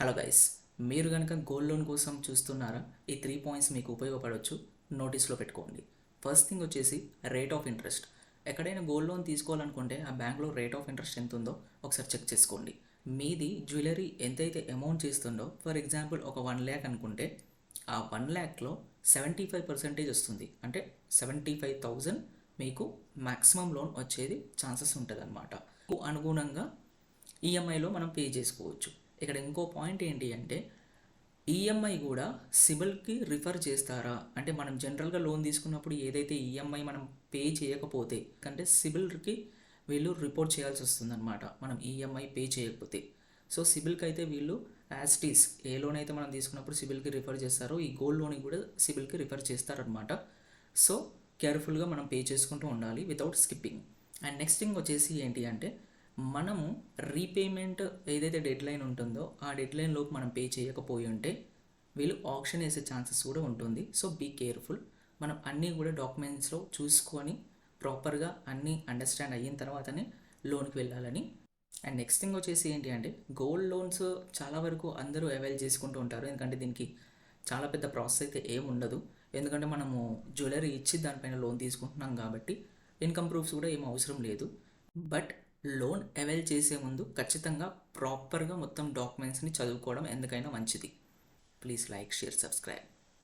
Hello guys, మీరు కనుక gold loan కోసం చూస్తున్నారా? ఈ 3 పాయింట్స్ మీకు ఉపయోగపడవచ్చు. నోటీస్లో పెట్టుకోండి. ఫస్ట్ థింగ్ వచ్చేసి రేట్ ఆఫ్ ఇంట్రెస్ట్. ఎక్కడైనా గోల్డ్ లోన్ తీసుకోవాలనుకుంటే ఆ బ్యాంక్లో రేట్ ఆఫ్ ఇంట్రెస్ట్ ఎంత ఉందో ఒకసారి చెక్ చేసుకోండి. మీది జ్యువెలరీ ఎంతైతే అమౌంట్ చేస్తుందో, ఫర్ ఎగ్జాంపుల్ ఒక 1 lakh అనుకుంటే ఆ 1 lakhలో 75% వస్తుంది. అంటే 75,000 మీకు మ్యాక్సిమం లోన్ వచ్చేది ఛాన్సెస్ ఉంటుంది అనమాట. అనుగుణంగా ఈఎంఐలో మనం పే చేసుకోవచ్చు. ఇక్కడ ఇంకో పాయింట్ ఏంటి అంటే ఈఎంఐ కూడా సిబిల్కి రిఫర్ చేస్తారా అంటే మనం జనరల్గా లోన్ తీసుకున్నప్పుడు ఏదైతే ఈఎంఐ మనం పే చేయకపోతే అంటే సిబిల్కి వీళ్ళు రిపోర్ట్ చేయాల్సి వస్తుంది అనమాట, మనం ఈఎంఐ పే చేయకపోతే. సో సిబిల్కి అయితే వీళ్ళు యాస్టీస్ ఏ లోన్ అయితే మనం తీసుకున్నప్పుడు సిబిల్కి రిఫర్ చేస్తారో ఈ గోల్డ్ లోన్కి కూడా సిబిల్కి రిఫర్ చేస్తారనమాట. సో కేర్ఫుల్గా మనం పే చేసుకుంటూ ఉండాలి without skipping. And next thing వచ్చేసి ఏంటి అంటే మనము రీపేమెంట్ ఏదైతే డెడ్ లైన్ ఉంటుందో ఆ డెడ్ లైన్లోకి మనం పే చేయకపోయి ఉంటే వీళ్ళు ఆప్షన్ వేసే ఛాన్సెస్ కూడా ఉంటుంది. So be careful. మనం అన్నీ కూడా డాక్యుమెంట్స్లో చూసుకొని ప్రాపర్గా అన్నీ అండర్స్టాండ్ అయిన తర్వాతనే లోన్కి వెళ్ళాలని. అండ్ నెక్స్ట్ థింగ్ వచ్చేసి ఏంటి అంటే గోల్డ్ లోన్స్ చాలా వరకు అందరూ అవైల్ చేసుకుంటూ ఉంటారు, ఎందుకంటే దీనికి చాలా పెద్ద ప్రాసెస్ అయితే ఏం ఉండదు. ఎందుకంటే మనము జ్యువెలరీ ఇచ్చి దానిపైన లోన్ తీసుకుంటున్నాం కాబట్టి ఇన్కమ్ ప్రూఫ్స్ కూడా ఏం అవసరం లేదు. బట్ లోన్ అవైల్ చేసే ముందు ఖచ్చితంగా ప్రాపర్గా మొత్తం డాక్యుమెంట్స్ని చదువుకోవడం ఎందుకైనా మంచిది. Please like, share, subscribe.